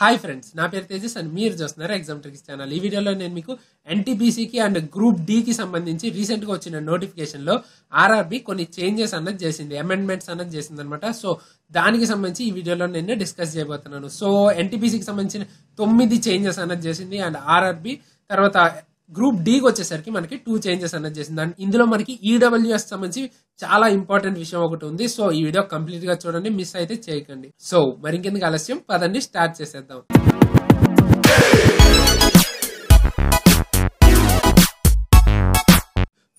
Hi friends, నా పేరు Tejas and మీరు చూస్తున్నారు ఎగ్జామ్ ట్రిక్స్ ఛానల్. ఈ వీడియోలో నేను మీకు ఎన్టీపీసీకి అండ్ గ్రూప్ డి కి సంబంధించి రీసెంట్ గా వచ్చిన నోటిఫికేషన్ లో ఆర్ఆర్బి కొన్ని చేంజెస్ అన్నది చేసింది, అమెండ్మెంట్స్ అన్నది చేసింది అనమాట. సో దానికి సంబంధించి ఈ వీడియోలో నేను డిస్కస్ చేయబోతున్నాను. సో ఎన్టీపీసీకి సంబంధించిన 9 చేంజెస్ అన్నది చేసింది అండ్ ఆర్ఆర్బి తర్వాత గ్రూప్ డి కి వచ్చేసరికి మనకి 2 చేంజెస్ అన్నది చేసింది. అండ్ ఇందులో మనకి ఈడబ్ల్యూఎస్ సంబంధించి చాలా ఇంపార్టెంట్ విషయం ఒకటి ఉంది. సో ఈ వీడియో కంప్లీట్ గా చూడండి, మిస్ అయితే చేయకండి. సో మరి ఇంకెందుకు ఆలస్యం, పదండి స్టార్ట్ చేసేద్దాం.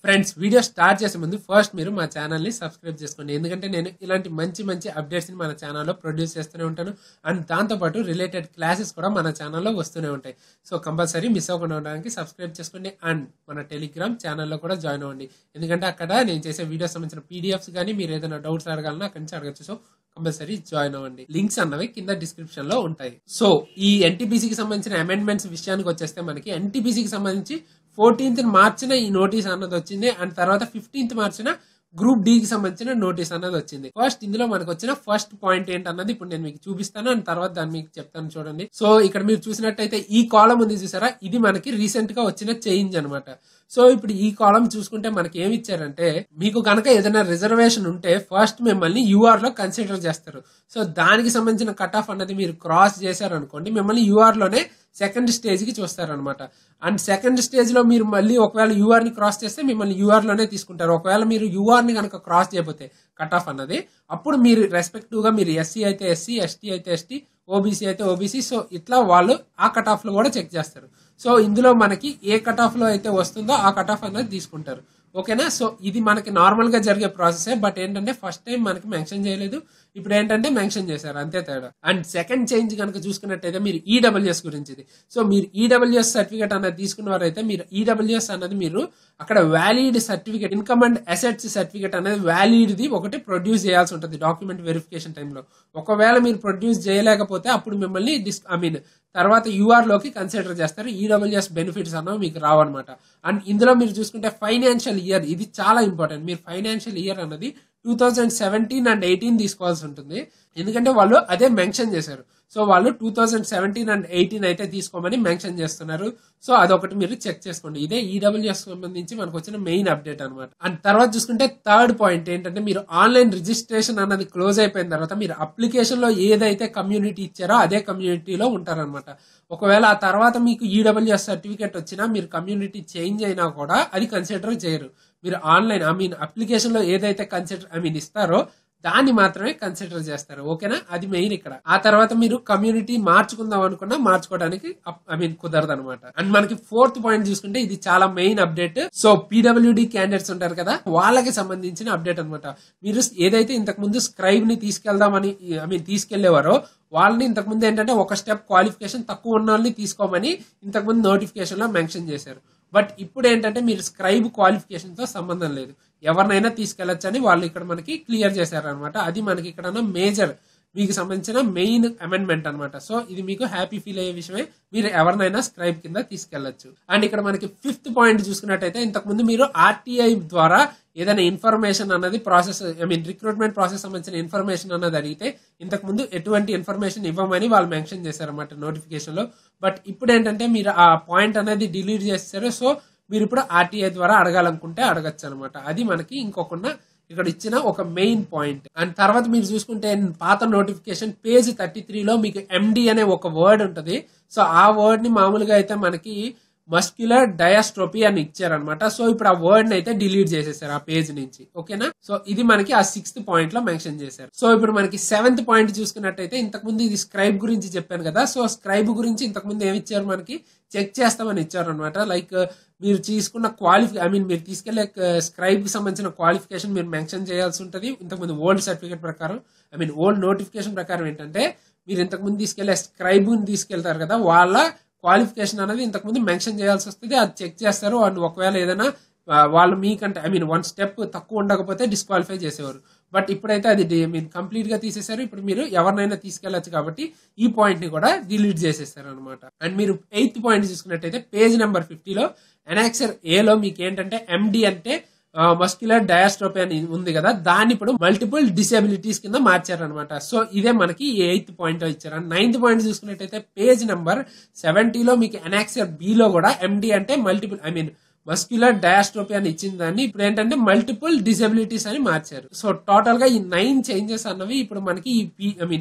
ఫ్రెండ్స్, వీడియో స్టార్ట్ చేసే ముందు ఫస్ట్ మీరు మా ఛానల్ ని సబ్స్క్రైబ్ చేసుకోండి, ఎందుకంటే నేను ఇలాంటి మంచి మంచి అప్డేట్స్ ని మన ఛానల్లో ప్రొడ్యూస్ చేస్తూనే ఉంటాను. అండ్ దాంతోపాటు రిలేటెడ్ క్లాసెస్ కూడా మన ఛానల్లో వస్తూనే ఉంటాయి. సో కంపల్సరీ మిస్ అవ్వకుండా ఉండడానికి సబ్స్క్రైబ్ చేసుకోండి అండ్ మన టెలిగ్రామ్ ఛానల్లో కూడా జాయిన్ అవ్వండి, ఎందుకంటే అక్కడ నేను చేసే వీడియోస్ సంబంధించిన పీడిఎఫ్స్ కానీ మీరు ఏదైనా డౌట్స్ అడగాలన్నా అక్కడి నుంచి అడగచ్చు. సో కంపల్సరీ జాయిన్ అవ్వండి, లింక్స్ అన్నవి కింద డిస్క్రిప్షన్ లో ఉంటాయి. సో ఈ ఎన్టీపీసీకి సంబంధించిన అమెండ్మెంట్స్ విషయానికి వచ్చేస్తే మనకి ఎన్టీపీసీకి సంబంధించి 14th మార్చిన ఈ నోటీస్ అన్నది వచ్చింది అండ్ తర్వాత 15th మార్చిన గ్రూప్ డి కి సంబంధించిన నోటీస్ అన్నది వచ్చింది. ఫస్ట్ ఇందులో మనకు వచ్చిన ఫస్ట్ పాయింట్ ఏంటన్నది ఇప్పుడు నేను మీకు చూపిస్తాను అండ్ తర్వాత దాన్ని మీకు చెప్తాను చూడండి. సో ఇక్కడ మీరు చూసినట్టయితే ఈ కాలం ఉంది చూసారా, ఇది మనకి రీసెంట్ గా వచ్చిన చేంజ్ అనమాట. సో ఇప్పుడు ఈ కాలం చూసుకుంటే మనకి ఏమి ఇచ్చారంటే, మీకు కనుక ఏదైనా రిజర్వేషన్ ఉంటే ఫస్ట్ మిమ్మల్ని యూఆర్ లో కన్సిడర్ చేస్తారు. సో దానికి సంబంధించిన కట్ ఆఫ్ అన్నది మీరు క్రాస్ చేశారు అనుకోండి, మిమ్మల్ని యూఆర్ లోనే సెకండ్ స్టేజ్ కి చూస్తారనమాట. అండ్ సెకండ్ స్టేజ్ లో మీరు మళ్ళీ ఒకవేళ యూఆర్ ని క్రాస్ చేస్తే మిమ్మల్ని యూఆర్ లోనే తీసుకుంటారు. ఒకవేళ మీరు యూఆర్ ని కనుక క్రాస్ చేయకపోతే కట్ ఆఫ్ అన్నది, అప్పుడు మీరు రెస్పెక్టివ్ గా మీరు ఎస్సీ అయితే ఎస్సీ, ఎస్టీ అయితే ఎస్టీ, ఓబీసీ అయితే ఓబీసీ, సో ఇట్లా వాళ్ళు ఆ కట్ ఆఫ్ లో కూడా చెక్ చేస్తారు. సో ఇందులో మనకి ఏ కట్ ఆఫ్ లో అయితే వస్తుందో ఆ కట్ ఆఫ్ అనేది తీసుకుంటారు. ఓకేనా? సో ఇది మనకి నార్మల్ గా జరిగే ప్రాసెస్. బట్ ఏంటంటే ఫస్ట్ టైం మనకి మెన్షన్ చేయలేదు, ఇప్పుడు ఏంటంటే మెన్షన్ చేశారు, అంతే తేడా. అండ్ సెకండ్ చేంజ్ కనుక చూసుకున్నట్టయితే మీరు ఈడబ్ల్యూఎస్ గురించి. సో మీరు ఈడబ్ల్యూఎస్ సర్టిఫికేట్ అనేది తీసుకున్నవారైతే మీరు ఈడబ్ల్యూఎస్ అనేది మీరు అక్కడ valid certificate, income and assets certificate అనేది వ్యాలిడ్ ది ఒకటి ప్రొడ్యూస్ చేయాల్సి ఉంటుంది డాక్యుమెంట్ వెరిఫికేషన్ టైంలో. ఒకవేళ మీరు ప్రొడ్యూస్ చేయలేకపోతే అప్పుడు మిమ్మల్ని తర్వాత యూఆర్ లోకి కన్సిడర్ చేస్తారు. ఈడబ్ల్యూఎస్ బెనిఫిట్స్ అన్నవి మీకు రావన్నమాట. అండ్ ఇందులో మీరు చూసుకుంటే ఫైనాన్షియల్ ఇయర్, ఇది చాలా ఇంపార్టెంట్. మీరు ఫైనాన్షియల్ ఇయర్ అన్నది 2017 అండ్ 18 తీసుకోవాల్సి ఉంటుంది, ఎందుకంటే వాళ్ళు అదే మెన్షన్ చేశారు. సో వాళ్ళు 2017 అండ్ 18 అయితే తీసుకోమని మెన్షన్ చేస్తున్నారు. సో అదొకటి మీరు చెక్ చేసుకోండి. ఇదే ఈడబ్ల్యూఎస్ సంబంధించి మనకు వచ్చిన మెయిన్ అప్డేట్ అనమాట. అండ్ తర్వాత చూసుకుంటే థర్డ్ పాయింట్ ఏంటంటే, మీరు ఆన్లైన్ రిజిస్ట్రేషన్ అన్నది క్లోజ్ అయిపోయిన తర్వాత మీరు అప్లికేషన్ లో ఏదైతే కమ్యూనిటీ ఇచ్చారో అదే కమ్యూనిటీలో ఉంటారనమాట. ఒకవేళ ఆ తర్వాత మీకు ఈడబ్ల్యూఎస్ సర్టిఫికేట్ వచ్చినా మీరు కమ్యూనిటీ చేంజ్ అయినా కూడా అది కన్సిడర్ చేయరు. మీరు ఆన్లైన్ అప్లికేషన్ లో ఏదైతే ఇస్తారో దాన్ని మాత్రమే కన్సిడర్ చేస్తారు. ఓకేనా? అది మెయిన్ ఇక్కడ. ఆ తర్వాత మీరు కమ్యూనిటీ మార్చుకుందాం అనుకున్నా మార్చుకోవడానికి కుదరదు అనమాట. అండ్ మనకి 4th పాయింట్ చూసుకుంటే ఇది చాలా main update. So PWD candidates ఉంటారు కదా, వాళ్ళకి సంబంధించిన అప్డేట్ అనమాట. మీరు ఏదైతే ఇంతకు ముందు స్క్రైబ్ ని తీసుకెళ్దామని తీసుకెళ్లేవారో వాళ్ళని ఇంతకు ముందు ఏంటంటే ఒక స్టెప్ క్వాలిఫికేషన్ తక్కువ ఉన్న వాళ్ళని తీసుకోమని ఇంతకు ముందు నోటిఫికేషన్ లో మెన్షన్ చేశారు. బట్ ఇప్పుడు ఏంటంటే మీరు స్క్రైబ్ క్వాలిఫికేషన్ తో సంబంధం లేదు, ఎవరినైనా తీసుకెళ్లొచ్చు అని వాళ్ళు ఇక్కడ మనకి క్లియర్ చేశారనమాట. అది మనకి ఇక్కడ మేజర్ మీకు సంబంధించిన మెయిన్ అమెండ్మెంట్ అనమాట. సో ఇది మీకు హ్యాపీ ఫీల్ అయ్యే విషయమే, మీరు ఎవరినైనా స్క్రైబ్ కింద తీసుకెళ్లొచ్చు. అండ్ ఇక్కడ మనకి 5th పాయింట్ చూసుకున్నట్టయితే, ఇంతకు ముందు మీరు ఆర్టీఐ ద్వారా ఏదైనా ఇన్ఫర్మేషన్ అన్నది ప్రాసెస్ రిక్రూట్మెంట్ ప్రాసెస్ సంబంధించిన ఇన్ఫర్మేషన్ అన్నది అడిగితే ఇంతకు ముందు ఎటువంటి ఇన్ఫర్మేషన్ ఇవ్వమని వాళ్ళు మెన్షన్ చేశారన్నమాట నోటిఫికేషన్ లో. బట్ ఇప్పుడు ఏంటంటే మీరు ఆ పాయింట్ అనేది డిలీట్ చేస్తారు. సో మీరు ఇప్పుడు ఆర్టీఐ ద్వారా అడగాలనుకుంటే అడగచ్చు అనమాట. అది మనకి ఇంకొకటి ఇక్కడ ఇచ్చిన ఒక మెయిన్ పాయింట్. అండ్ తర్వాత మీరు చూసుకుంటే పాత నోటిఫికేషన్ పేజ్ 33లో మీకు ఎండి అనే ఒక వర్డ్ ఉంటుంది. సో ఆ వర్డ్ ని మామూలుగా అయితే మనకి మస్క్యులర్ డయాస్ట్రోపీ అని ఇచ్చారనమాట. సో ఇప్పుడు ఆ వర్డ్ ని అయితే డిలీట్ చేసేసారు ఆ పేజ్ నుంచి. ఓకేనా? సో ఇది మనకి ఆ 6th పాయింట్ లో మెన్షన్ చేశారు. సో ఇప్పుడు మనకి 7th పాయింట్ చూసుకున్నట్టయితే, ఇంతకు ముందు ఇది స్క్రైబ్ గురించి చెప్పాను కదా. సో స్క్రైబ్ గురించి ఇంతకు ముందు ఏమి ఇచ్చారు, మనకి చెక్ చేస్తామని ఇచ్చారు అనమాట. లైక్ మీరు తీసుకున్న మీరు తీసుకెళ్లే స్క్రైబ్ కి సంబంధించిన క్వాలిఫికేషన్ మీరు మెన్షన్ చేయాల్సి ఉంటుంది. ఇంతకుముందు ఓల్డ్ సర్టిఫికేట్ ప్రకారం ఓల్డ్ నోటిఫికేషన్ ప్రకారం ఏంటంటే, మీరు ఇంతకుముందు తీసుకెళ్లే స్క్రైబ్ ని తీసుకెళ్తారు కదా, వాళ్ళ క్వాలిఫికేషన్ అనేది ఇంతకుముందు మెన్షన్ చేయాల్సి వస్తుంది. అది చెక్ చేస్తారు. అండ్ ఒకవేళ ఏదైనా వాళ్ళు మీకంటే 1 స్టెప్ తక్కువ ఉండకపోతే డిస్క్వాలిఫై చేసేవారు. బట్ ఇప్పుడైతే అది కంప్లీట్ గా తీసేశారు. ఇప్పుడు మీరు ఎవరినైనా తీసుకెళ్లొచ్చు కాబట్టి ఈ పాయింట్ ని కూడా డిలీట్ చేసేస్తారు అనమాట. అండ్ మీరు 8th పాయింట్ చూసుకున్నట్టయితే పేజ్ నెంబర్ 50లో ఎనాక్సర్ ఏలో మీకు ఏంటంటే ఎండి అంటే మస్క్యులర్ డయాస్ట్రోఫీ అని ఉంది కదా, దాన్ని ఇప్పుడు మల్టిపుల్ డిసేబిలిటీస్ కింద మార్చారనమాట. సో ఇదే మనకి 8th పాయింట్ ఇచ్చారు. 9th పాయింట్ చూసుకున్నట్టయితే పేజ్ నెంబర్ 70లో మీకు ఎనాక్సియర్ బి లో కూడా ఎండి అంటే మల్టిపుల్ మస్క్యులర్ డయాస్ట్రోఫీ అని ఇచ్చిన దాన్ని ఇప్పుడు ఏంటంటే మల్టిపుల్ డిసేబిలిటీస్ అని మార్చారు. సో టోటల్ గా ఈ 9 చేంజెస్ అన్నవి ఇప్పుడు మనకి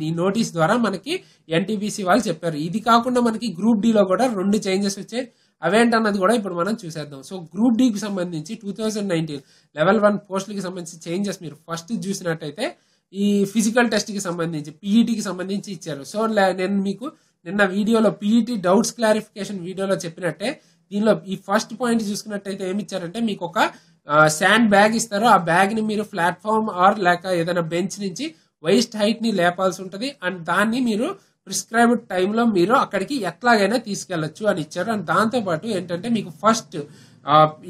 ఈ నోటీస్ ద్వారా మనకి ఎన్టీపీసీ వాళ్ళు చెప్పారు. ఇది కాకుండా మనకి గ్రూప్ డి లో కూడా 2 చేంజెస్ వచ్చాయి. అవేంటన్నది కూడా ఇప్పుడు మనం చూసేద్దాం. సో గ్రూప్ డికి సంబంధించి 2019 లెవెల్ 1 పోస్టులకి సంబంధించి చేంజెస్ మీరు ఫస్ట్ చూసినట్టయితే ఈ ఫిజికల్ టెస్ట్ కి సంబంధించి పీఈటీకి సంబంధించి ఇచ్చారు. సో నేను మీకు నిన్న వీడియోలో పీఈటీ డౌట్స్ క్లారిఫికేషన్ వీడియోలో చెప్పినట్టే దీనిలో ఈ ఫస్ట్ పాయింట్ చూసుకున్నట్టయితే ఏమి ఇచ్చారంటే మీకు ఒక శాండ్ బ్యాగ్ ఇస్తారు. ఆ బ్యాగ్ ని మీరు ప్లాట్ఫామ్ ఆర్ లేక ఏదైనా బెంచ్ నుంచి వైస్ట్ హైట్ ని లేపాల్సి ఉంటుంది. అండ్ దాన్ని మీరు ప్రిస్క్రైబ్డ్ టైంలో మీరు అక్కడికి ఎట్లాగైనా తీసుకెళ్లొచ్చు అని ఇచ్చారు. అండ్ దాంతో పాటు ఏంటంటే మీకు ఫస్ట్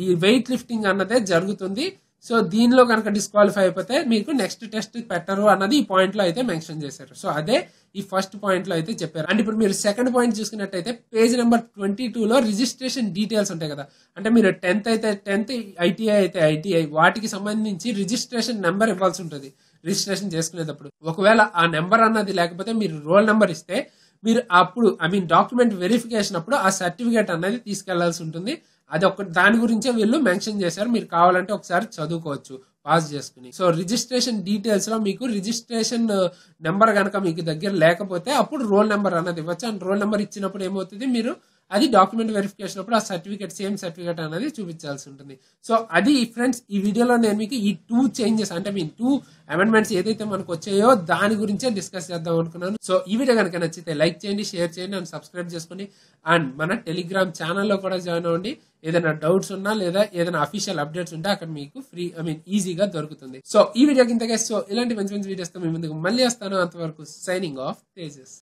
ఈ వెయిట్ లిఫ్టింగ్ అన్నదే జరుగుతుంది. సో దీనిలో కనుక డిస్క్వాలిఫై అయిపోతే మీకు నెక్స్ట్ టెస్ట్ పెట్టరు అన్నది ఈ పాయింట్ లో అయితే మెన్షన్ చేశారు. సో అదే ఈ ఫస్ట్ పాయింట్ లో అయితే చెప్పారు. అండ్ ఇప్పుడు మీరు సెకండ్ పాయింట్ చూసుకున్నట్టయితే పేజ్ నెంబర్ 22లో రిజిస్ట్రేషన్ డీటెయిల్స్ ఉంటాయి కదా, అంటే మీరు 10th అయితే 10th, ఐటీఐ అయితే ఐటీఐ, వాటికి సంబంధించి రిజిస్ట్రేషన్ నెంబర్ ఇవ్వాల్సి ఉంటుంది రిజిస్ట్రేషన్ చేసుకునేటప్పుడు. ఒకవేళ ఆ నెంబర్ అన్నది లేకపోతే మీరు రోల్ నెంబర్ ఇస్తే మీరు అప్పుడు డాక్యుమెంట్ వెరిఫికేషన్ అప్పుడు ఆ సర్టిఫికేట్ అనేది తీసుకెళ్లాల్సి ఉంటుంది. అది ఒక దాని గురించే వీళ్ళు మెన్షన్ చేశారు. మీరు కావాలంటే ఒకసారి చదువుకోవచ్చు పాస్ చేసుకుని. సో రిజిస్ట్రేషన్ డీటెయిల్స్ లో మీకు రిజిస్ట్రేషన్ నెంబర్ కనుక మీకు దగ్గర లేకపోతే అప్పుడు రోల్ నెంబర్ అన్నది ఇవ్వచ్చు. అండ్ రోల్ నెంబర్ ఇచ్చినప్పుడు ఏమవుతుంది, మీరు అది డాక్యుమెంట్ వెరిఫికేషన్ అప్పుడు ఆ సర్టిఫికేట్ సేమ్ సర్టిఫికేట్ అనేది చూపించాల్సి ఉంటుంది. సో అది ఫ్రెండ్స్ ఈ వీడియోలో నేను మీకు ఈ 2 చేంజెస్ అంటే 2 అమెండ్మెంట్స్ ఏదైతే మనకు వచ్చాయో దాని గురించే డిస్కస్ చేద్దాం అనుకున్నాను. సో ఈ వీడియో కనుక నచ్చితే లైక్ చేయండి, షేర్ చేయండి అండ్ సబ్స్క్రైబ్ చేసుకోండి. అండ్ మన టెలిగ్రామ్ ఛానల్లో కూడా జాయిన్ అవ్వండి. ఏదైనా డౌట్స్ ఉన్నా లేదా ఏదైనా అఫీషియల్ అప్డేట్స్ ఉంటే అక్కడ మీకు ఫ్రీ ఈజీగా దొరుకుతుంది. సో ఈ వీడియో కింద సో ఇలాంటి మంచి మంచి వీడియోస్ తో మీ ముందుకు మళ్ళీ వస్తాను. అంతవరకు సైనింగ్ ఆఫ్ తేజస్.